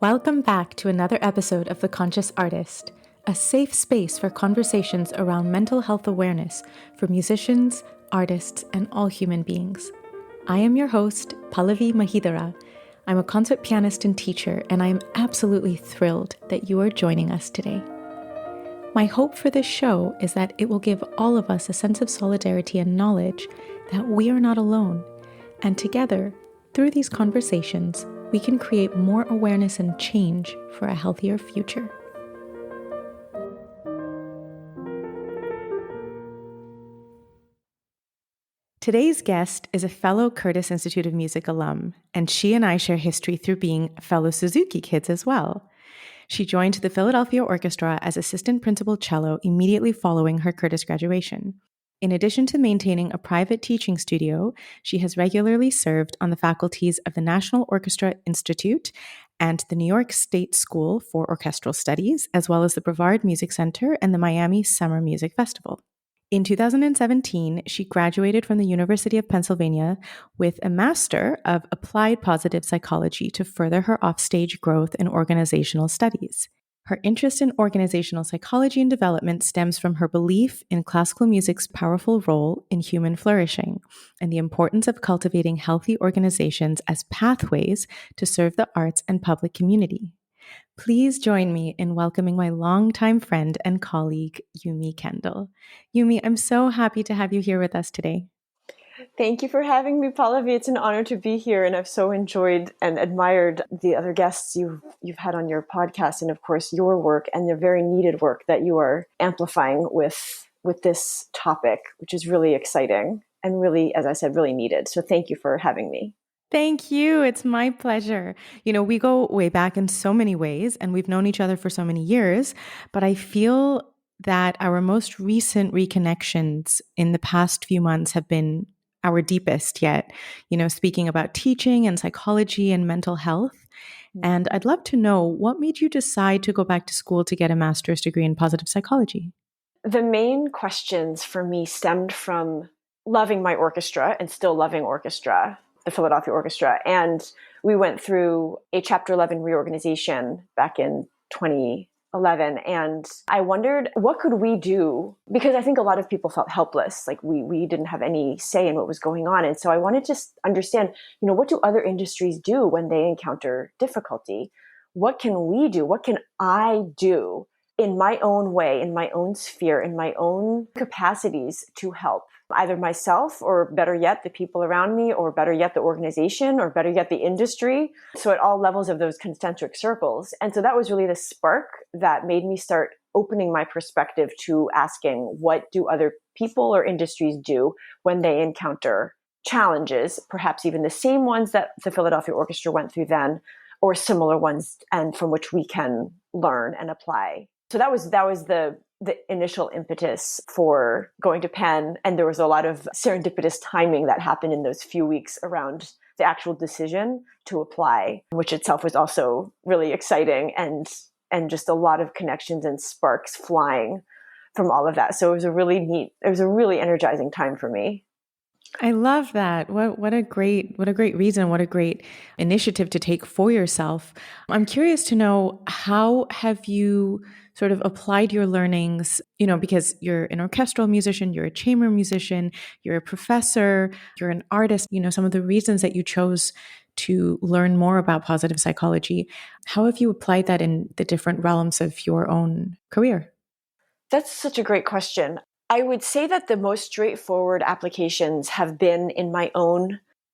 Welcome back to another episode of The Conscious Artist, a safe space for conversations around mental health awareness for musicians, artists, and all human beings. I am your host, Pallavi Mahidara. I'm a concert pianist and teacher, and I am absolutely thrilled that you are joining us today. My hope for this show is that it will give all of us a sense of solidarity and knowledge that we are not alone, and together, through these conversations, we can create more awareness and change for a healthier future. Today's guest is a fellow Curtis Institute of Music alum, and she and I share history through being fellow Suzuki kids as well. She joined the Philadelphia Orchestra as assistant principal cello immediately following her Curtis graduation. In addition to maintaining a private teaching studio, she has regularly served on the faculties of the National Orchestra Institute and the New York State School for Orchestral Studies, as well as the Brevard Music Center and the Miami Summer Music Festival. In 2017, she graduated from the University of Pennsylvania with a Master of Applied Positive Psychology to further her offstage growth in organizational studies. Her interest in organizational psychology and development stems from her belief in classical music's powerful role in human flourishing and the importance of cultivating healthy organizations as pathways to serve the arts and public community. Please join me in welcoming my longtime friend and colleague, Yumi Kendall. Yumi, I'm so happy to have you here with us today. Thank you for having me, Pallavi. It's an honor to be here, and I've so enjoyed and admired the other guests you've had on your podcast, and of course your work and the very needed work that you are amplifying with this topic, which is really exciting and really, as I said, really needed. So thank you for having me. Thank you. It's my pleasure. We go way back in so many ways, and we've known each other for so many years, but I feel that our most recent reconnections in the past few months have been our deepest yet, speaking about teaching and psychology and mental health. And I'd love to know, what made you decide to go back to school to get a master's degree in positive psychology? The main questions for me stemmed from loving my orchestra and still loving orchestra, the Philadelphia Orchestra. And we went through a Chapter 11 reorganization back in 2011. And I wondered, what could we do? Because I think a lot of people felt helpless, like we didn't have any say in what was going on. And so I wanted to understand, what do other industries do when they encounter difficulty? What can we do? What can I do in my own way, in my own sphere, in my own capacities to help either myself, or better yet, the people around me, or better yet, the organization, or better yet, the industry. So at all levels of those concentric circles. And so that was really the spark that made me start opening my perspective to asking, what do other people or industries do when they encounter challenges, perhaps even the same ones that the Philadelphia Orchestra went through then, or similar ones, and from which we can learn and apply. So that was the initial impetus for going to Penn. And there was a lot of serendipitous timing that happened in those few weeks around the actual decision to apply, which itself was also really exciting, and just a lot of connections and sparks flying from all of that. So it was a really energizing time for me. I love that. What a great reason, what a great initiative to take for yourself. I'm curious to know, how have you sort of applied your learnings, because you're an orchestral musician, you're a chamber musician, you're a professor, you're an artist, some of the reasons that you chose to learn more about positive psychology. How have you applied that in the different realms of your own career? That's such a great question. I would say that the most straightforward applications have been in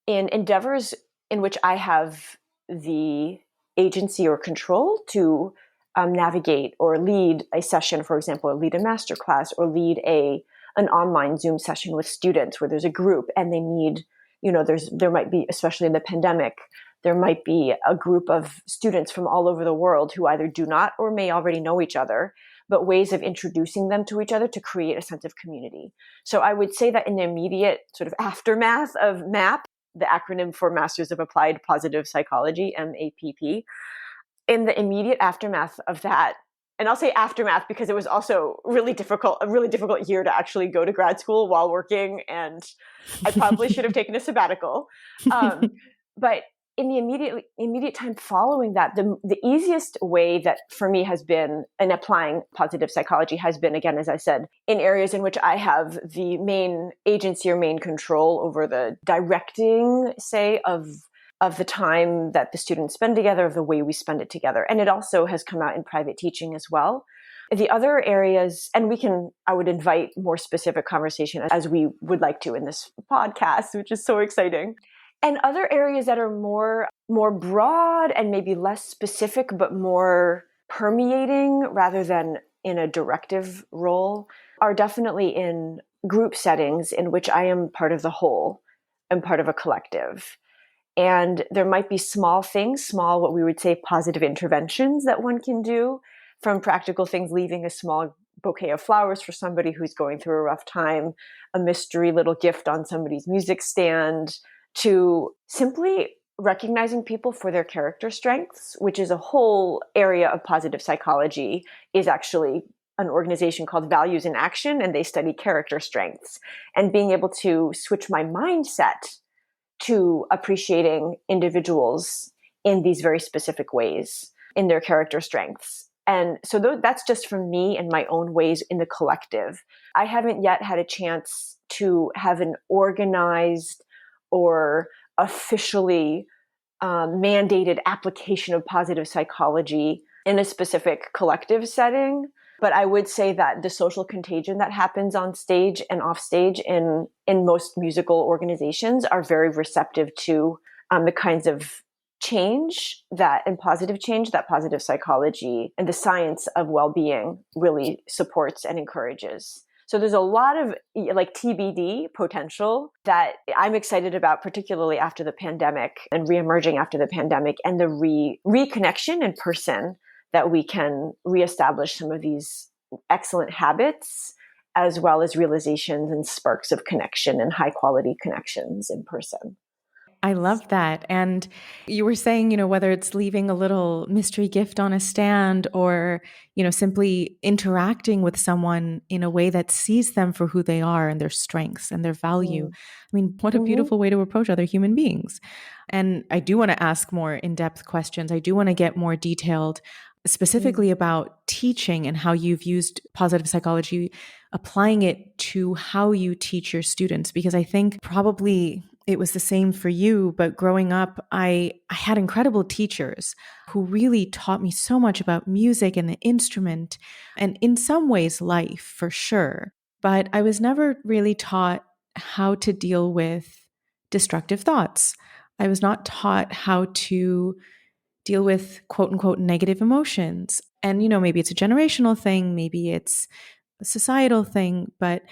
endeavors in which I have the agency or control to navigate or lead a session, for example, or lead a masterclass, or lead an online Zoom session with students where there's a group and they need, there might be, especially in the pandemic, there might be a group of students from all over the world who either do not or may already know each other, but ways of introducing them to each other to create a sense of community. So I would say that in the immediate sort of aftermath of MAP, the acronym for Masters of Applied Positive Psychology, MAPP, in the immediate aftermath of that, and I'll say aftermath because it was also a really difficult year to actually go to grad school while working, and I probably should have taken a sabbatical. But in the immediate time following that, the easiest way that for me has been in applying positive psychology has been, again, as I said, in areas in which I have the main agency or main control over the directing, say, of the time that the students spend together, of the way we spend it together. And it also has come out in private teaching as well. The other areas, and I would invite more specific conversation as we would like to in this podcast, which is so exciting. And other areas that are more broad and maybe less specific, but more permeating rather than in a directive role, are definitely in group settings in which I am part of the whole and part of a collective. And there might be small things, what we would say positive interventions that one can do, from practical things, leaving a small bouquet of flowers for somebody who's going through a rough time, a mystery little gift on somebody's music stand, to simply recognizing people for their character strengths, which is a whole area of positive psychology, is actually an organization called Values in Action, and they study character strengths. And being able to switch my mindset to appreciating individuals in these very specific ways, in their character strengths. And so that's just from me and my own ways in the collective. I haven't yet had a chance to have an organized or officially mandated application of positive psychology in a specific collective setting. But I would say that the social contagion that happens on stage and off stage in most musical organizations are very receptive to the kinds of change and positive change that positive psychology and the science of well-being really supports and encourages. So there's a lot of like TBD potential that I'm excited about, particularly after the pandemic and reemerging after the pandemic, and the reconnection in person that we can reestablish some of these excellent habits, as well as realizations and sparks of connection and high quality connections in person. I love that. And you were saying, whether it's leaving a little mystery gift on a stand or, simply interacting with someone in a way that sees them for who they are and their strengths and their value. I mean, what a beautiful way to approach other human beings. And I do want to ask more in-depth questions. I do want to get more detailed, specifically about teaching and how you've used positive psychology, applying it to how you teach your students, because I think probably it was the same for you, but growing up, I had incredible teachers who really taught me so much about music and the instrument, and in some ways life for sure. But I was never really taught how to deal with destructive thoughts. I was not taught how to deal with quote unquote negative emotions. And, maybe it's a generational thing, maybe it's a societal thing, but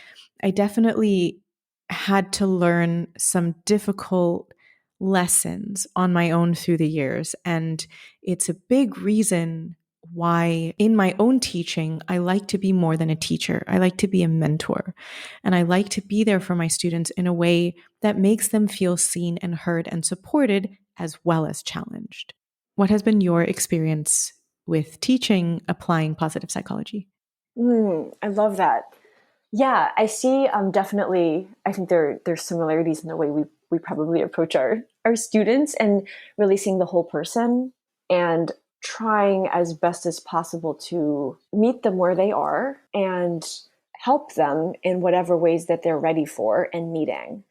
I definitely had to learn some difficult lessons on my own through the years. And it's a big reason why in my own teaching, I like to be more than a teacher. I like to be a mentor. And I like to be there for my students in a way that makes them feel seen and heard and supported, as well as challenged. What has been your experience with teaching, applying positive psychology? I love that. Yeah, I see. Definitely, I think there's similarities in the way we probably approach our students, and really seeing the whole person and trying as best as possible to meet them where they are and help them in whatever ways that they're ready for and needing.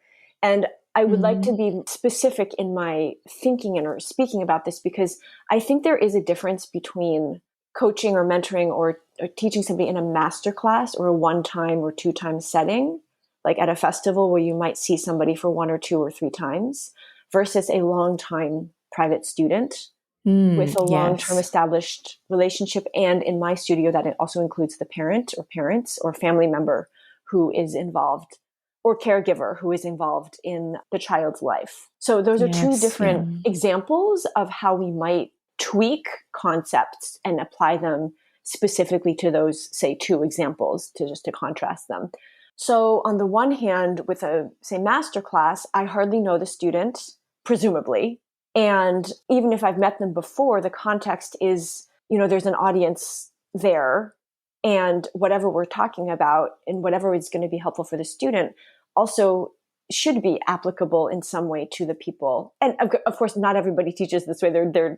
And I would like to be specific in my thinking or speaking about this, because I think there is a difference between coaching or mentoring or teaching somebody in a master class or a one-time or two-time setting, like at a festival where you might see somebody for one or two or three times, versus a long-time private student with a long-term established relationship. And in my studio, that it also includes the parent or parents or family member who is involved, or caregiver who is involved in the child's life. So those are two different examples of how we might tweak concepts and apply them specifically to those, say, two examples, to contrast them. So on the one hand, with a, say, master class, I hardly know the student, presumably. And even if I've met them before, the context is, there's an audience there, and whatever we're talking about and whatever is going to be helpful for the student also should be applicable in some way to the people. And of course, not everybody teaches this way.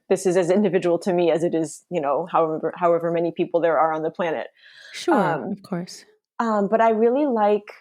This is as individual to me as it is, however many people there are on the planet. Sure, of course. But I really like,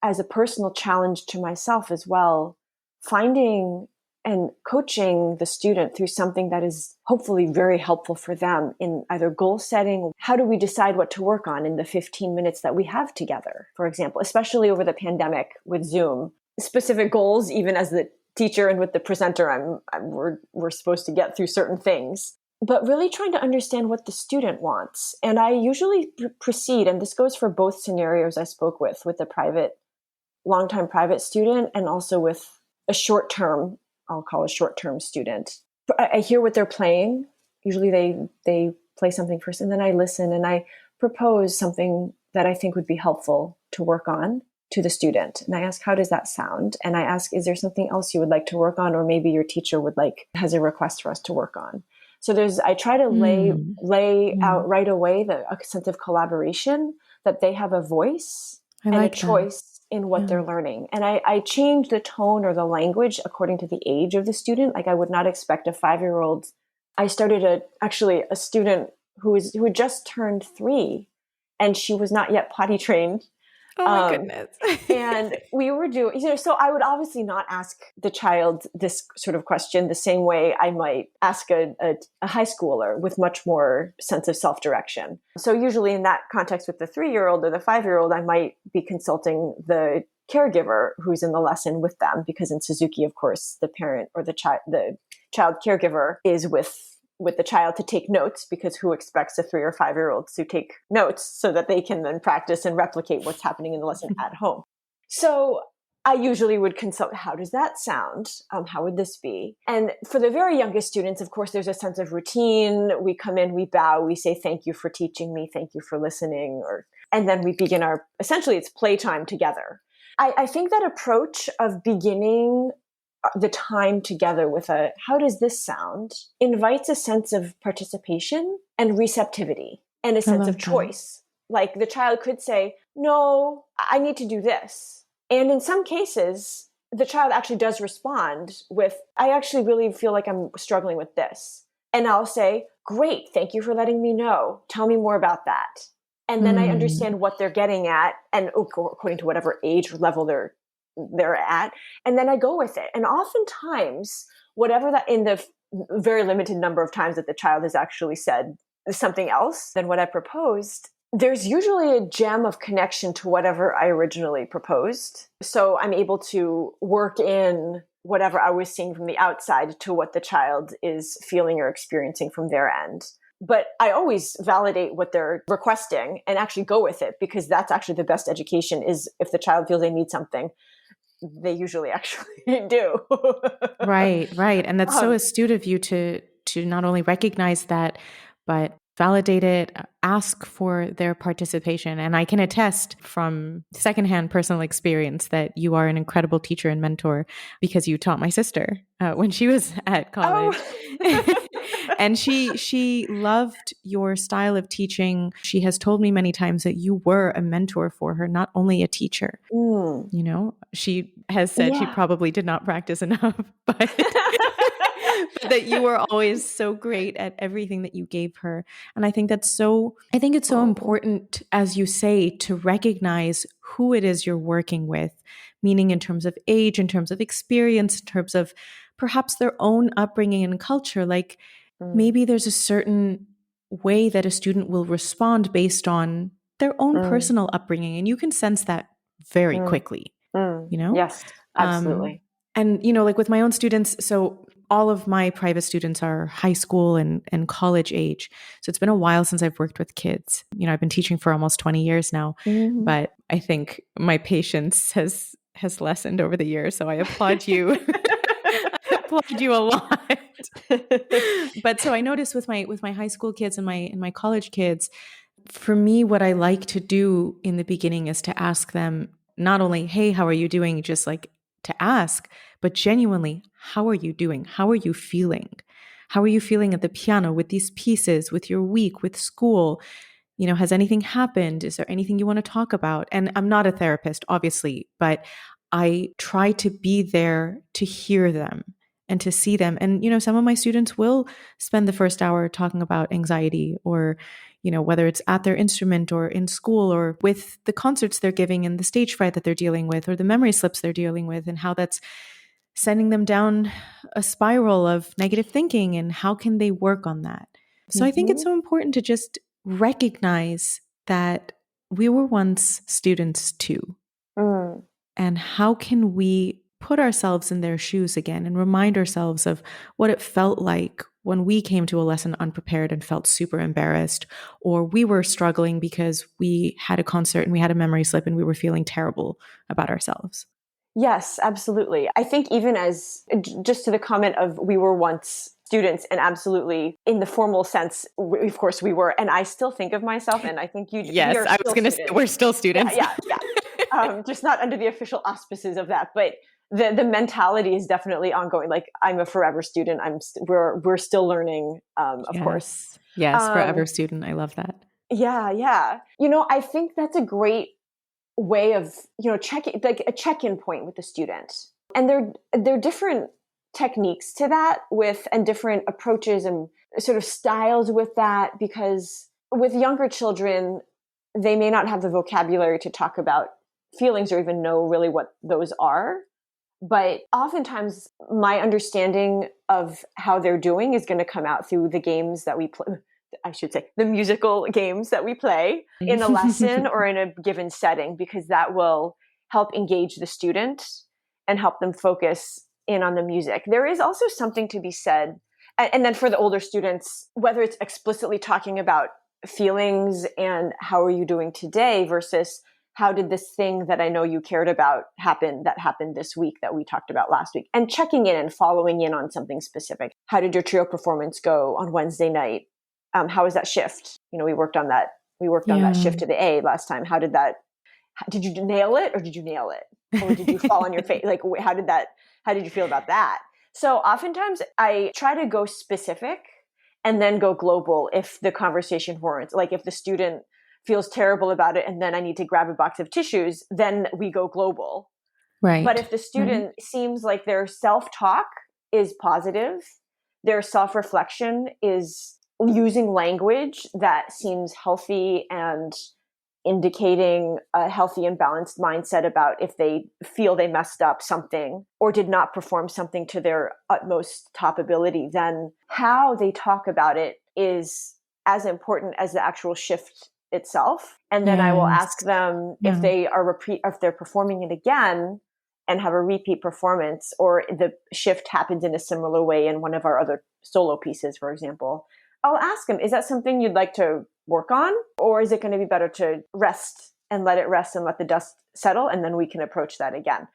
as a personal challenge to myself as well, finding and coaching the student through something that is hopefully very helpful for them in either goal setting. How do we decide what to work on in the 15 minutes that we have together, for example, especially over the pandemic with Zoom? Specific goals, even as the teacher and with the presenter, we're supposed to get through certain things, but really trying to understand what the student wants. And I usually proceed, and this goes for both scenarios I spoke with the longtime private student and also with a short-term, I'll call a short-term student. I hear what they're playing. Usually they play something first, and then I listen and I propose something that I think would be helpful to work on to the student. And I ask, how does that sound? And I ask, is there something else you would like to work on? Or maybe your teacher has a request for us to work on. So I try to lay out right away a sense of collaboration, that they have a voice and a choice in what they're learning. And I change the tone or the language according to the age of the student. Like, I would not expect a 5-year-old. I started a student who had just turned 3, and she was not yet potty trained. Oh my goodness. And we were doing, so I would obviously not ask the child this sort of question the same way I might ask a high schooler with much more sense of self-direction. So usually in that context with the 3-year-old or the 5-year-old, I might be consulting the caregiver who's in the lesson with them, because in Suzuki, of course, the parent or the child caregiver is with the child to take notes, because who expects a 3 or 5-year-old to take notes so that they can then practice and replicate what's happening in the lesson at home. So I usually would consult, how does that sound? How would this be? And for the very youngest students, of course, there's a sense of routine. We come in, we bow, we say, thank you for teaching me, thank you for listening. And then we begin essentially it's playtime together. I think that approach of beginning the time together with how does this sound, invites a sense of participation and receptivity and a sense of choice. Like, the child could say, no, I need to do this. And in some cases, the child actually does respond with, I actually really feel like I'm struggling with this. And I'll say, great, thank you for letting me know. Tell me more about that. And then I understand what they're getting at, and according to whatever age or level they're at, and then I go with it. And oftentimes, whatever that, in the very limited number of times that the child has actually said something else than what I proposed, there's usually a gem of connection to whatever I originally proposed. So I'm able to work in whatever I was seeing from the outside to what the child is feeling or experiencing from their end. But I always validate what they're requesting and actually go with it, because that's actually the best education, is if the child feels they need something, they usually actually do. Right. And that's so astute of you to not only recognize that, but validate it, ask for their participation. And I can attest from secondhand personal experience that you are an incredible teacher and mentor, because you taught my sister when she was at college. Oh. And she loved your style of teaching. She has told me many times that you were a mentor for her, not only a teacher. She has said she probably did not practice enough, but that you were always so great at everything that you gave her. And I think it's so important, as you say, to recognize who it is you're working with, meaning in terms of age, in terms of experience, in terms of perhaps their own upbringing and culture. Like, maybe there's a certain way that a student will respond based on their own personal upbringing. And you can sense that very quickly, Yes, absolutely. And, like with my own students, so all of my private students are high school and college age. So it's been a while since I've worked with kids. I've been teaching for almost 20 years now, but I think my patience has lessened over the years. So I applaud you. I applaud you a lot. But so I noticed with my high school kids and my college kids, for me, what I like to do in the beginning is to ask them not only, hey, how are you doing? Just like to ask, but genuinely, how are you doing? How are you feeling? How are you feeling at the piano with these pieces, with your week, with school? Has anything happened? Is there anything you want to talk about? And I'm not a therapist, obviously, but I try to be there to hear them and to see them. And, some of my students will spend the first hour talking about anxiety, or, whether it's at their instrument or in school or with the concerts they're giving and the stage fright that they're dealing with, or the memory slips they're dealing with, and how that's sending them down a spiral of negative thinking, and how can they work on that. So I think it's so important to just recognize that we were once students too. And how can we put ourselves in their shoes again and remind ourselves of what it felt like when we came to a lesson unprepared and felt super embarrassed, or we were struggling because we had a concert and we had a memory slip and we were feeling terrible about ourselves. Yes, absolutely. I think even as just to the comment of we were once students, and absolutely in the formal sense, of course we were, and I still think of myself, and I think you yes, I was going to say we're still students. Yeah. Just not under the official auspices of that, but the mentality is definitely ongoing. Like, I'm a forever student. We're still learning, of course. Yes, forever student. I love that. Yeah. I think that's a great way of, checking, like a check-in point with the student. And there are different techniques to that and different approaches and sort of styles with that, because with younger children, they may not have the vocabulary to talk about feelings or even know really what those are. But oftentimes my understanding of how they're doing is going to come out through the games that we play. I should say the musical games that we play in a lesson or in a given setting, because that will help engage the student and help them focus in on the music. There is also something to be said. And then for the older students, whether it's explicitly talking about feelings and how are you doing today versus how did this thing that I know you cared about that happened this week that we talked about last week, and checking in and following in on something specific. How did your trio performance go on Wednesday night? How was that shift? We worked on that. We worked on that shift to the A last time. Did you nail it, or did you nail it? Or did you fall on your face? Like, how did you feel about that? So oftentimes I try to go specific and then go global if the conversation warrants. Like, if the student feels terrible about it and then I need to grab a box of tissues, then we go global. Right. But if the student seems like their self-talk is positive, their self-reflection is using language that seems healthy and indicating a healthy and balanced mindset about if they feel they messed up something or did not perform something to their utmost top ability, then how they talk about it is as important as the actual shift itself. And then I will ask them if if they're performing it again and have a repeat performance, or the shift happens in a similar way in one of our other solo pieces, for example. I'll ask them, is that something you'd like to work on? Or is it going to be better to rest and let it rest and let the dust settle, and then we can approach that again?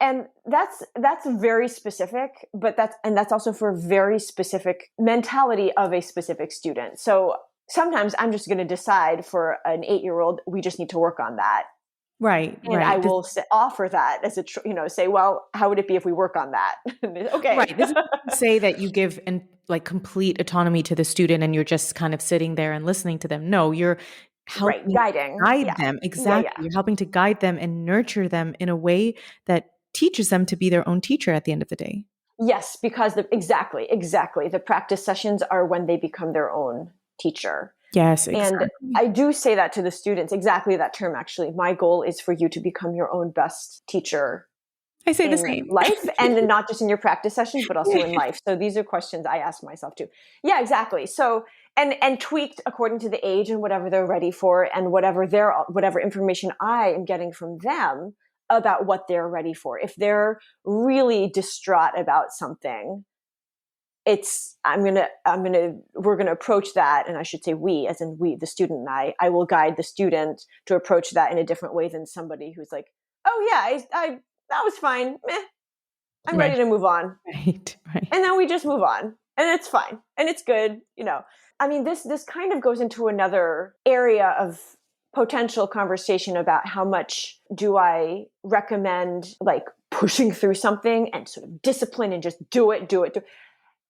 And that's very specific, but that's also for a very specific mentality of a specific student. So sometimes I'm just going to decide for an 8-year-old, we just need to work on that. Right. And I will offer that as say, well, how would it be if we work on that? Okay. Right. This doesn't say that you give complete autonomy to the student and you're just kind of sitting there and listening to them. No, you're helping guide them. Exactly. Yeah. You're helping to guide them and nurture them in a way that teaches them to be their own teacher at the end of the day. Yes, because exactly. The practice sessions are when they become their own teacher. Yes, exactly. And I do say that to the students, exactly that term, actually. My goal is for you to become your own best teacher. I say the same. Life, and not just in your practice sessions, but also in life. So these are questions I ask myself too. Yeah, exactly. So, and tweaked according to the age and whatever they're ready for, and whatever information I am getting from them about what they're ready for. If they're really distraught about something, we're gonna approach that, and I should say we, as in we, the student and I will guide the student to approach that in a different way than somebody who's like, oh yeah, I that was fine. I'm ready to move on. Right. And then we just move on, and it's fine, and it's good. I mean, this kind of goes into another area of potential conversation about how much do I recommend like pushing through something and sort of discipline and just do it.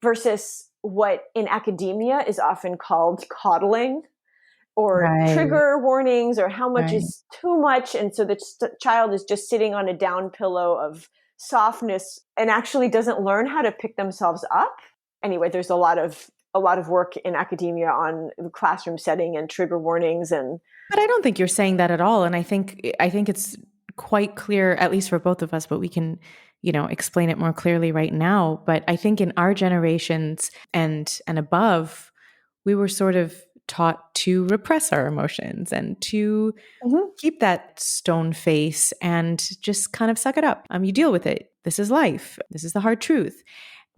Versus what in academia is often called coddling. or Right. trigger warnings, or how much Right. is too much. And so the child is just sitting on a down pillow of softness and actually doesn't learn how to pick themselves up. Anyway, there's a lot of work in academia on the classroom setting and trigger warnings. And But I don't think you're saying that at all. And I think it's quite clear, at least for both of us, but we can, explain it more clearly right now. But I think in our generations and above, we were sort of taught to repress our emotions and to Mhm. keep that stone face and just kind of suck it up. You deal with it. This is life. This is the hard truth.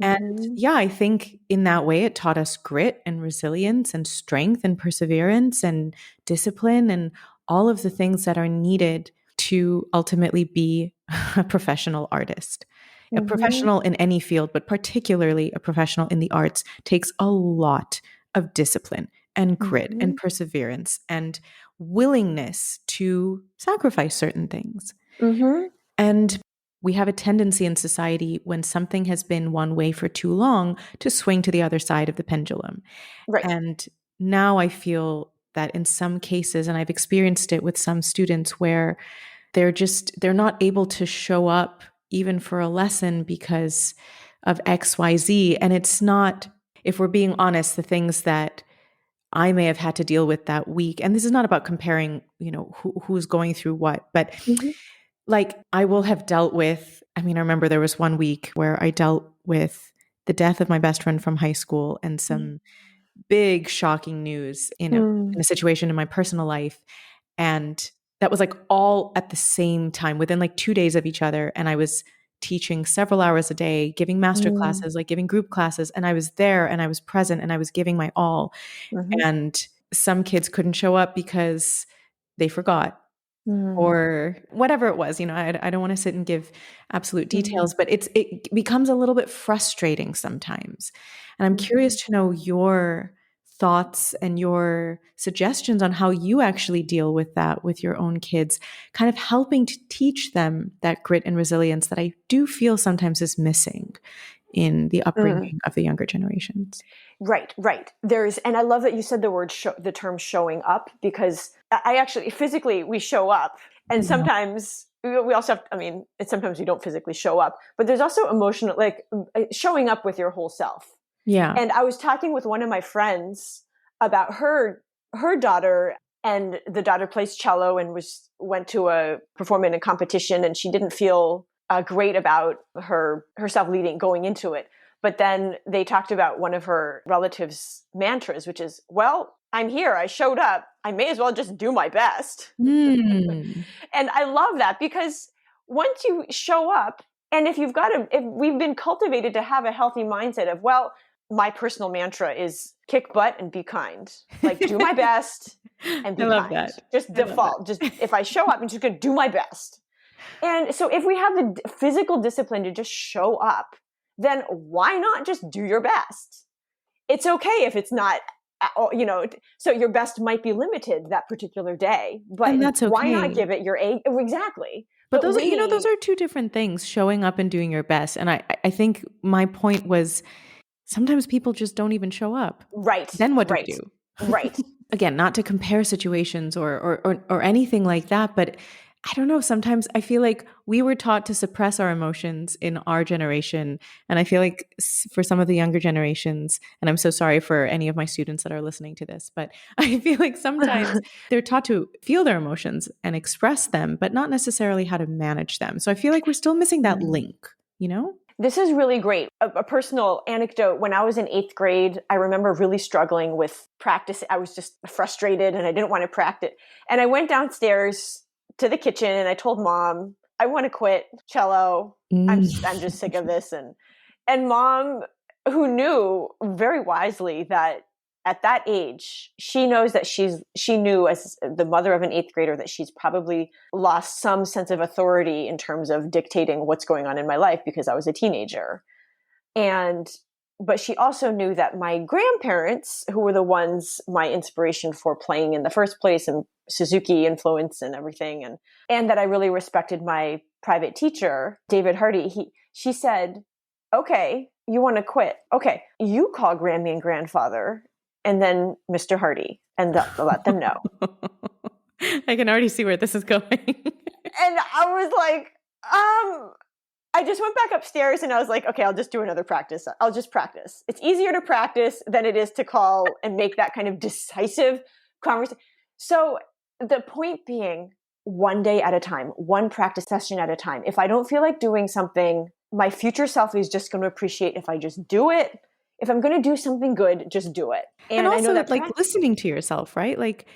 And Mhm. yeah, I think in that way, it taught us grit and resilience and strength and perseverance and discipline and all of the things that are needed to ultimately be a professional artist. A Mhm. professional in any field, but particularly a professional in the arts, takes a lot of discipline and grit and Mhm. perseverance and willingness to sacrifice certain things. Mhm. And we have a tendency in society when something has been one way for too long to swing to the other side of the pendulum. Right. And now I feel that in some cases, and I've experienced it with some students where they're not able to show up even for a lesson because of XYZ. And it's not, if we're being honest, the things that I may have had to deal with that week. And this is not about comparing, who's going through what, but Mhm. like I will have dealt with, I mean, I remember there was one week where I dealt with the death of my best friend from high school and some big shocking news in Mm. a situation in my personal life. And that was like all at the same time within like 2 days of each other. And I was teaching several hours a day, giving master Mm. classes, like giving group classes. And I was there and I was present and I was giving my all. Mhm. And some kids couldn't show up because they forgot Mm. or whatever it was. I don't want to sit and give absolute Mhm. details, but it becomes a little bit frustrating sometimes. And I'm Mhm. curious to know your thoughts and your suggestions on how you actually deal with that with your own kids, kind of helping to teach them that grit and resilience that I do feel sometimes is missing in the Mm. upbringing of the younger generations. Right, right. And I love that you said the term showing up, because I actually physically we show up, and Yeah. sometimes we also have. I mean, sometimes you don't physically show up, but there's also emotional, like showing up with your whole self. Yeah. And I was talking with one of my friends about her daughter, and the daughter plays cello and went to a performing in a competition, and she didn't feel great about herself leading going into it. But then they talked about one of her relatives' mantras, which is, "Well, I'm here. I showed up. I may as well just do my best." Mm. And I love that, because once you show up, and if we've been cultivated to have a healthy mindset of, well, my personal mantra is kick butt and be kind. Like, do my best and I be love kind. that. Just I love that. default. Just if I show up, I'm just going to do my best. And so if we have the physical discipline to just show up, then why not just do your best? It's okay if it's not, so your best might be limited that particular day, but And that's why not okay. give it your A? Exactly. But But those we, are two different things, showing up and doing your best. And I think my point was sometimes people just don't even show up. right, Then what do we right, do? right. Again, not to compare situations or anything like that, but I don't know. Sometimes I feel like we were taught to suppress our emotions in our generation. And I feel like for some of the younger generations, and I'm so sorry for any of my students that are listening to this, but I feel like sometimes they're taught to feel their emotions and express them, but not necessarily how to manage them. So I feel like we're still missing that link, you know? This is really great. A personal anecdote. When I was in 8th grade, I remember really struggling with practice. I was just frustrated and I didn't want to practice. And I went downstairs to the kitchen and I told mom, I want to quit cello. Mm. I'm just sick of this. And mom, who knew very wisely that at that age, she knows that she knew as the mother of an 8th grader that she's probably lost some sense of authority in terms of dictating what's going on in my life because I was a teenager. And but she also knew that my grandparents, who were the ones my inspiration for playing in the first place, and Suzuki influence and everything, and that I really respected my private teacher, David Hardy. She said, "Okay, you want to quit? Okay, you call Grammy and grandfather and then Mr. Hardy, and let them know. I can already see where this is going. And I was like, I just went back upstairs and I was like, okay, I'll just do another practice. I'll just practice. It's easier to practice than it is to call and make that kind of decisive conversation. So the point being, one day at a time, one practice session at a time. If I don't feel like doing something, my future self is just going to appreciate if I just do it. If I'm going to do something good, just do it. And also, I know that like, listening to yourself, right? Like,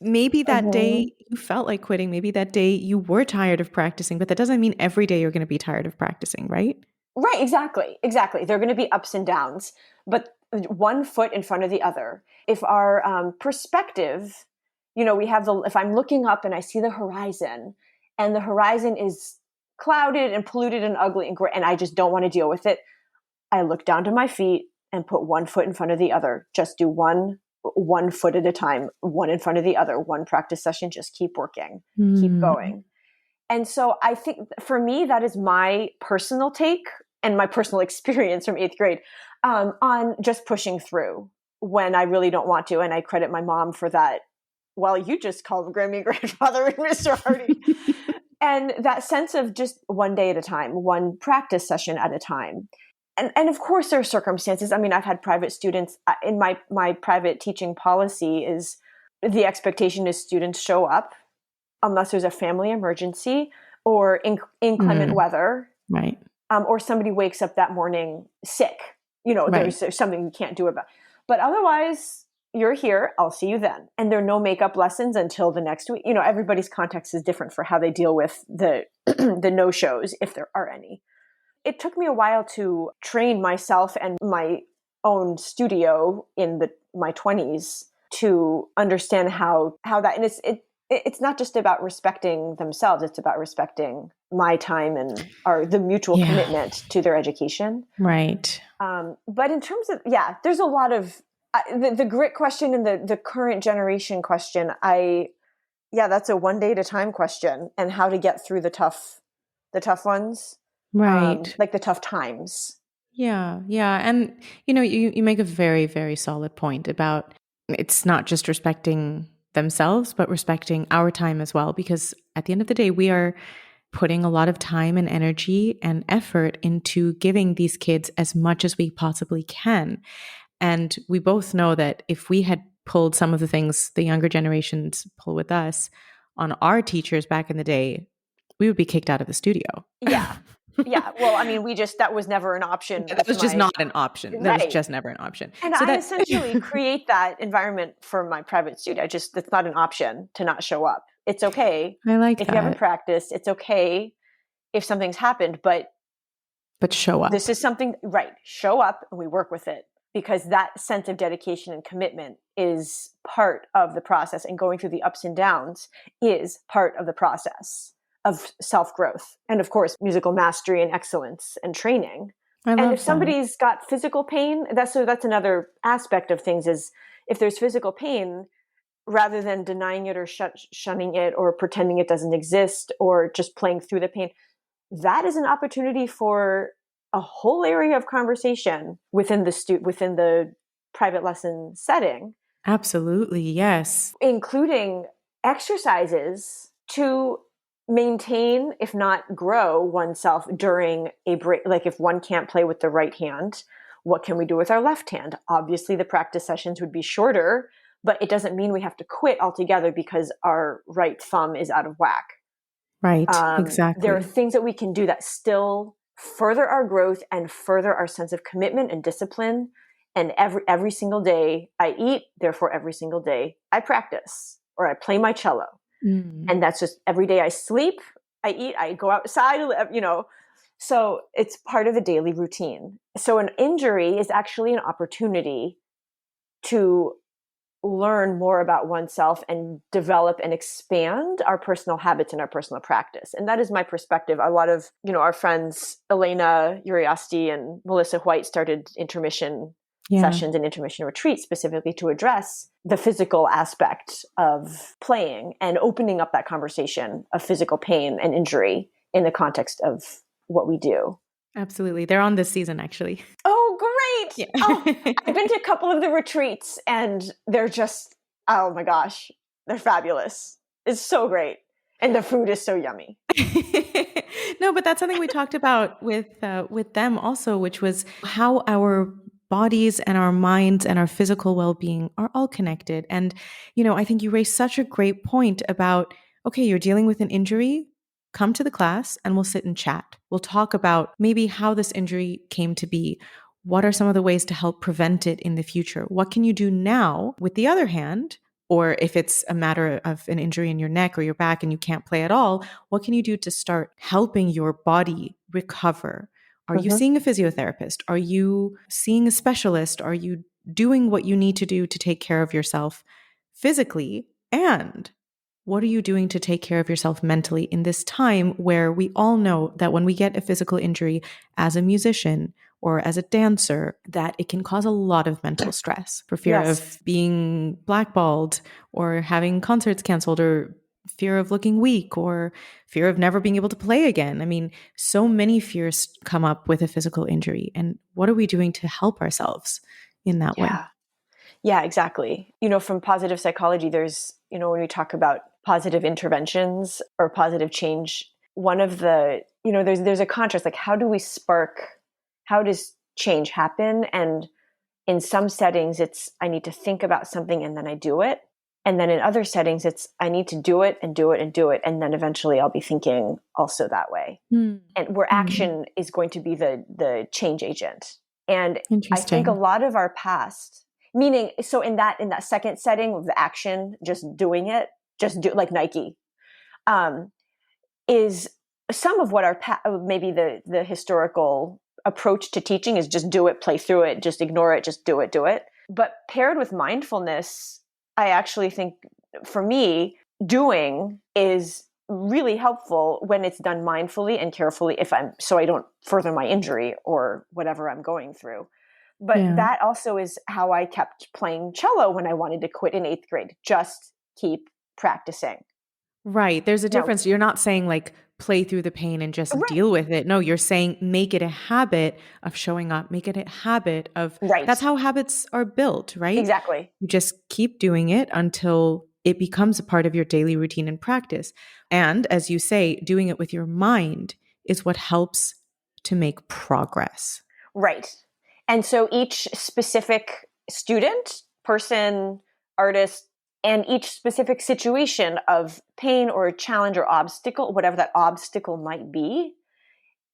maybe that day you felt like quitting. Maybe that day you were tired of practicing, but that doesn't mean every day you're going to be tired of practicing, right? Right, exactly. There are going to be ups and downs, but one foot in front of the other. If our perspective, we have if I'm looking up and I see the horizon, and the horizon is clouded and polluted and ugly and gray, and I just don't want to deal with it, I look down to my feet and put one foot in front of the other. Just do one foot at a time, one in front of the other, one practice session, just keep working, keep going. And so I think for me, that is my personal take and my personal experience from 8th grade on just pushing through when I really don't want to. And I credit my mom for that. Well, you just called Grammy grandfather and Mr. Hardy. And that sense of just one day at a time, one practice session at a time. And of course there are circumstances. I mean, I've had private students in my private teaching policy is the expectation is students show up unless there's a family emergency or inclement weather. Right. Or somebody wakes up that morning sick, there's something you can't do about. But otherwise, you're here, I'll see you then. And there are no makeup lessons until the next week. Everybody's context is different for how they deal with the the no-shows, if there are any. It took me a while to train myself and my own studio in my 20s to understand how that, and it's not just about respecting themselves, it's about respecting my time and the mutual commitment to their education. Right. But in terms of, there's a lot of the grit question and the current generation question. That's a one day at a time question, and how to get through the tough ones. Right. Like the tough times. Yeah. Yeah. And, you make a very, very solid point about it's not just respecting themselves, but respecting our time as well. Because at the end of the day, we are putting a lot of time and energy and effort into giving these kids as much as we possibly can. And we both know that if we had pulled some of the things the younger generations pull with us on our teachers back in the day, we would be kicked out of the studio. Yeah. Yeah. Well, I mean, that was never an option. That was just not an option. That was just never an option. And so I essentially create that environment for my private student. It's not an option to not show up. It's okay. I like if that. You haven't practiced, it's okay if something's happened, but show up. This is something, right. Show up and we work with it, because that sense of dedication and commitment is part of the process, and going through the ups and downs is part of the process of self-growth. And of course, musical mastery and excellence and training. And if somebody's got physical pain, that's another aspect of things, is if there's physical pain, rather than denying it or shunning it or pretending it doesn't exist or just playing through the pain, that is an opportunity for a whole area of conversation within the private lesson setting. Absolutely, yes. Including exercises to maintain, if not grow, oneself during a break. Like if one can't play with the right hand, what can we do with our left hand? Obviously, the practice sessions would be shorter, but it doesn't mean we have to quit altogether because our right thumb is out of whack. Right, exactly. There are things that we can do that still further our growth and further our sense of commitment and discipline. And every single day I eat, therefore every single day I practice or I play my cello. And that's just every day I sleep, I eat, I go outside, so it's part of the daily routine. So an injury is actually an opportunity to learn more about oneself and develop and expand our personal habits and our personal practice. And that is my perspective. A lot of, our friends, Elena Uriasti and Melissa White, started intermission sessions and intermission retreats specifically to address the physical aspect of playing and opening up that conversation of physical pain and injury in the context of what we do. Absolutely. They're on this season, actually. Oh, Yeah. Oh, I've been to a couple of the retreats and they're just, oh my gosh, they're fabulous. It's so great. And the food is so yummy. No, but that's something we talked about with them also, which was how our bodies and our minds and our physical well-being are all connected. And I think you raised such a great point about, okay, you're dealing with an injury. Come to the class and we'll sit and chat. We'll talk about maybe how this injury came to be. What are some of the ways to help prevent it in the future? What can you do now? With the other hand, or if it's a matter of an injury in your neck or your back and you can't play at all, what can you do to start helping your body recover? Are you seeing a physiotherapist? Are you seeing a specialist? Are you doing what you need to do to take care of yourself physically? And what are you doing to take care of yourself mentally in this time where we all know that when we get a physical injury as a musician or as a dancer, that it can cause a lot of mental stress for fear of being blackballed or having concerts canceled or fear of looking weak or fear of never being able to play again. I mean, so many fears come up with a physical injury. And what are we doing to help ourselves in that way? Yeah, exactly. From positive psychology, there's, when we talk about positive interventions or positive change, one of the, there's a contrast, like how does change happen? And in some settings, it's, I need to think about something and then I do it. And then in other settings, it's, I need to do it and do it and do it. And then eventually I'll be thinking also that way. And where action is going to be the change agent. And I think a lot of our past, meaning, so in that second setting of the action, just doing it, just do like Nike, is some of what maybe the historical approach to teaching is just do it, play through it, just ignore it, just do it. But paired with mindfulness, I actually think for me, doing is really helpful when it's done mindfully and carefully so I don't further my injury or whatever I'm going through. But that also is how I kept playing cello when I wanted to quit in 8th grade. Just keep practicing. Right. There's a difference. You're not saying like play through the pain and just deal with it. No, you're saying make it a habit of showing up, make it a habit of, that's how habits are built, right? Exactly. You just keep doing it until it becomes a part of your daily routine and practice. And as you say, doing it with your mind is what helps to make progress. Right. And so each specific student, person, artist, and each specific situation of pain or challenge or obstacle, whatever that obstacle might be,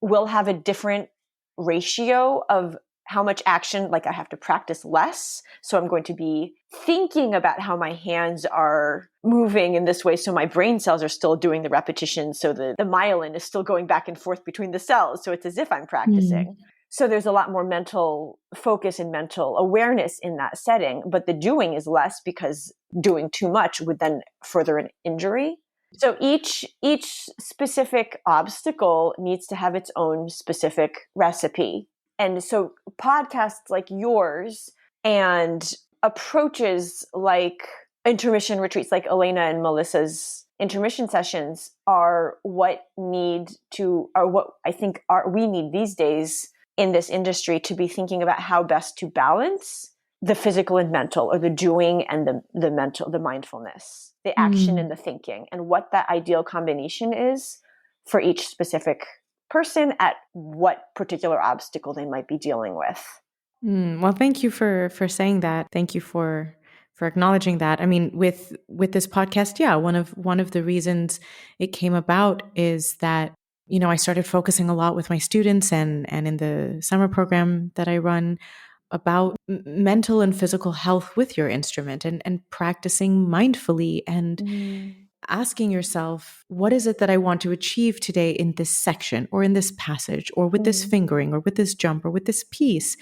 will have a different ratio of how much action, like I have to practice less. So I'm going to be thinking about how my hands are moving in this way. So my brain cells are still doing the repetition. So the myelin is still going back and forth between the cells. So it's as if I'm practicing. So there's a lot more mental focus and mental awareness in that setting, but the doing is less because doing too much would then further an injury. So each specific obstacle needs to have its own specific recipe. And so podcasts like yours and approaches like intermission retreats, like Elena and Melissa's intermission sessions are what I think we need these days in this industry to be thinking about how best to balance the physical and mental, or the doing and the mental, the mindfulness, the action and the thinking, and what that ideal combination is for each specific person at what particular obstacle they might be dealing with. Well, thank you for saying that. Thank you for acknowledging that. I mean, with this podcast, one of the reasons it came about is that I started focusing a lot with my students and in the summer program that I run about mental and physical health with your instrument and practicing mindfully and asking yourself, what is it that I want to achieve today in this section or in this passage or with this fingering or with this jump or with this piece?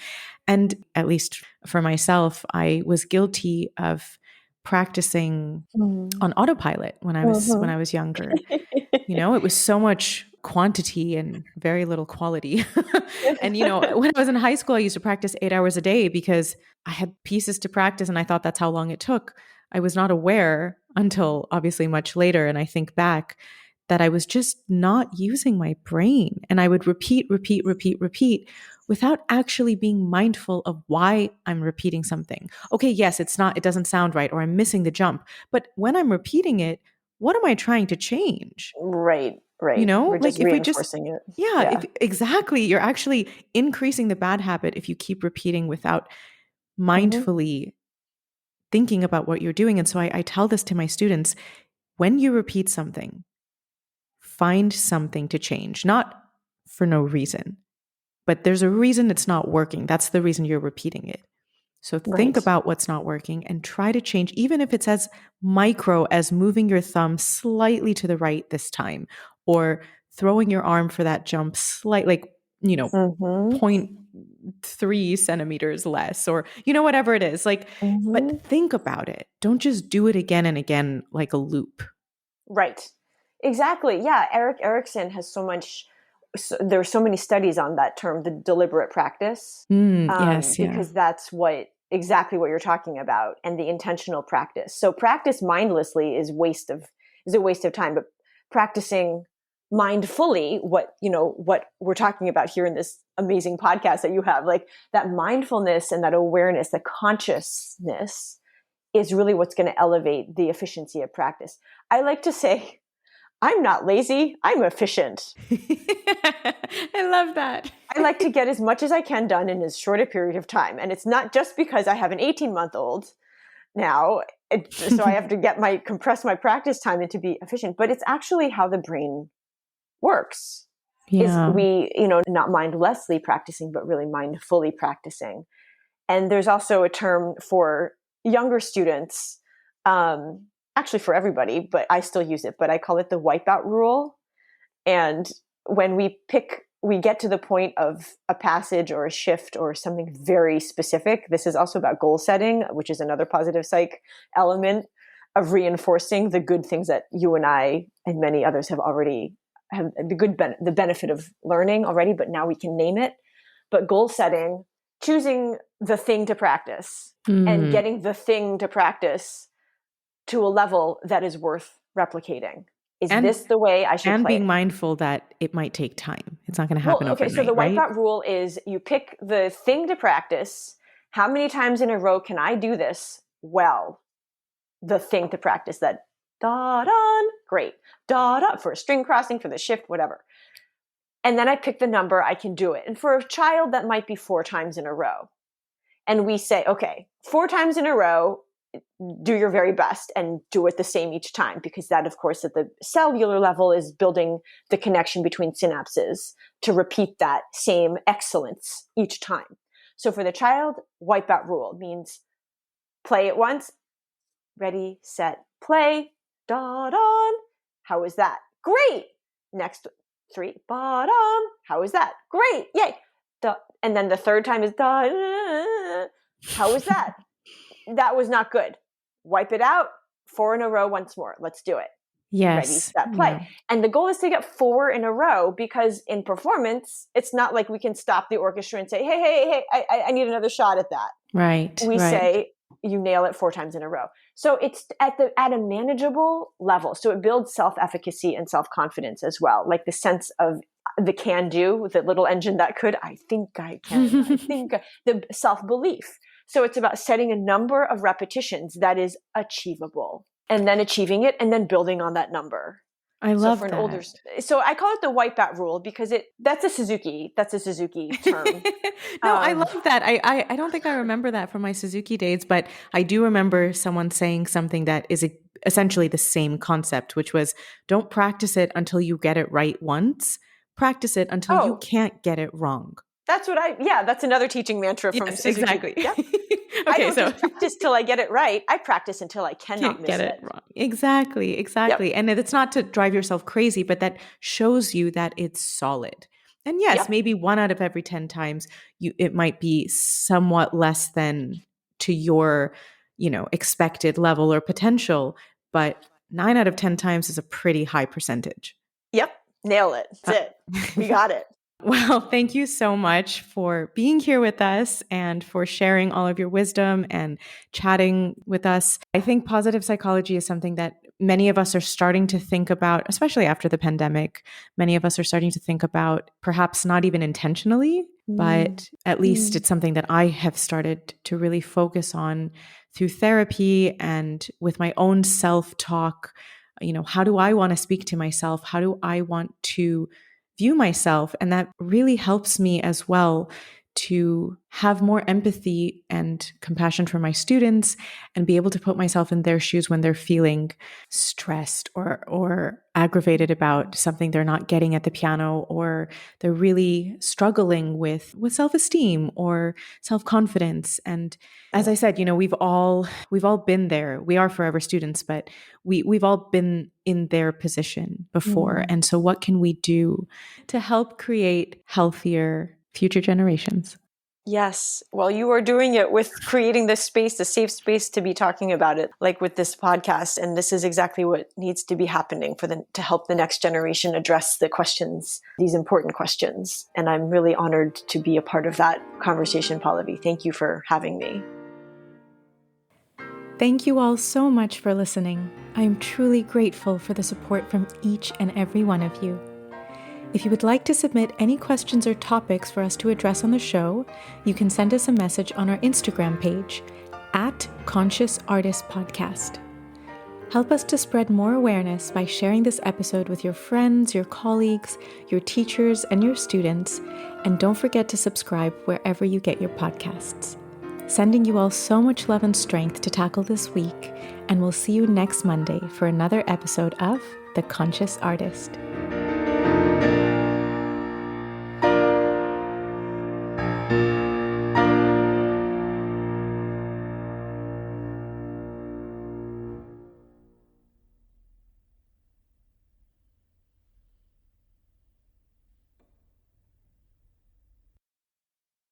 And at least for myself, I was guilty of practicing on autopilot when I was younger. It was so much quantity and very little quality. And, when I was in high school, I used to practice 8 hours a day because I had pieces to practice and I thought that's how long it took. I was not aware until obviously much later. And I think back that I was just not using my brain. And I would repeat, without actually being mindful of why I'm repeating something. Okay, yes, it doesn't sound right, or I'm missing the jump. But when I'm repeating it, what am I trying to change? Right. We're Like just if we just, reinforcing it. yeah, if Yeah. exactly, you're actually increasing the bad habit if you keep repeating without Mm-hmm. mindfully thinking about what you're doing. And so I tell this to my students: when you repeat something, find something to change, not for no reason, but there's a reason it's not working. That's the reason you're repeating it. So think Right. about what's not working and try to change, even if it's as micro as moving your thumb slightly to the right this time, or throwing your arm for that jump slightly, like, Mm-hmm. 0.3 centimeters less, or, whatever it is. Like, Mm-hmm. but think about it. Don't just do it again and again like a loop. Right. Exactly. Yeah. Eric Erickson has there are so many studies on that term, the deliberate practice, Yes, yeah. because that's exactly what you're talking about, and the intentional practice. So practice mindlessly is a waste of time, but practicing mindfully, what we're talking about here in this amazing podcast that you have, like that mindfulness and that awareness, the consciousness is really what's going to elevate the efficiency of practice. I like to say, I'm not lazy, I'm efficient. I love that. I like to get as much as I can done in as short a period of time. And it's not just because I have an 18-month-old now, so I have to compress my practice time and to be efficient, but it's actually how the brain works. Is Yeah. we, not mindlessly practicing, but really mindfully practicing. And there's also a term for younger students, actually for everybody, but I still use it, but I call it the wipeout rule. And when we get to the point of a passage or a shift or something very specific, this is also about goal setting, which is another positive psych element of reinforcing the good things that you and I and many others have already have the benefit of learning already, but now we can name it. But goal setting, choosing the thing to practice and getting the thing to practice to a level that is worth replicating. Is And this the way I should and play being it? mindful that it might take time. It's not going to Well, happen okay, so overnight, the right? wipeout rule is you pick the thing to practice. How many times in a row can I do this? Well, the thing to practice, that dot on, great. Dot up for a string crossing, for the shift, whatever. And then I pick the number I can do it. And for a child, that might be 4 times in a row. And we say, okay, 4 times in a row, do your very best and do it the same each time, because that, of course, at the cellular level is building the connection between synapses to repeat that same excellence each time. So for the child, wipeout rule means play it once, ready, set, play, dot on. How is that? Great. Next 3, bottom. How is that? Great. Yay. And then the third time is dot. How is that? That was not good. Wipe it out. 4 in a row once more. Let's do it. Ready, Yes. set, play. Yeah. And the goal is to get 4 in a row, because in performance, it's not like we can stop the orchestra and say, hey, I need another shot at that. Right. We Right. say, you nail it 4 times in a row. So it's at a manageable level. So it builds self-efficacy and self-confidence as well. Like the sense of the can do, the little engine that could, I think I can, I think, the self-belief. So it's about setting a number of repetitions that is achievable, and then achieving it, and then building on that number. I So love for an that. so I call it the wipeout rule, because that's a Suzuki term. No, I love that. I don't think I remember that from my Suzuki days, but I do remember someone saying something that is essentially the same concept, which was, don't practice it until you get it right once. Practice it until you Oh, can't get it wrong. that's another teaching mantra from Yes, Suzuki. exactly. Yep. I Okay, don't so just practice till I get it right. I practice until I cannot can't miss get it. it wrong. Exactly, Yep. exactly. And it's not to drive yourself crazy, but that shows you that it's solid. And yes, Yep. maybe 1 out of every 10 times it might be somewhat less than to your, expected level or potential, but 9 out of 10 times is a pretty high percentage. Yep. Nail it. That's it. We got it. Well, thank you so much for being here with us and for sharing all of your wisdom and chatting with us. I think positive psychology is something that many of us are starting to think about, especially after the pandemic, many of us are starting to think about, perhaps not even intentionally, but at least it's something that I have started to really focus on through therapy and with my own self-talk. How do I want to speak to myself? How do I want to view myself? And that really helps me as well to have more empathy and compassion for my students and be able to put myself in their shoes when they're feeling stressed or aggravated about something they're not getting at the piano, or they're really struggling with self-esteem or self-confidence. And as I said, we've all been there. We are forever students, but we've all been in their position before. And so what can we do to help create healthier future generations? Yes. Well, you are doing it with creating this space, the safe space to be talking about it, like with this podcast. And this is exactly what needs to be happening to help the next generation address the questions, these important questions. And I'm really honored to be a part of that conversation, Pallavi. Thank you for having me. Thank you all so much for listening. I am truly grateful for the support from each and every one of you. If you would like to submit any questions or topics for us to address on the show, you can send us a message on our Instagram page @ConsciousArtistPodcast. Help us to spread more awareness by sharing this episode with your friends, your colleagues, your teachers, and your students. And don't forget to subscribe wherever you get your podcasts. Sending you all so much love and strength to tackle this week, and we'll see you next Monday for another episode of The Conscious Artist.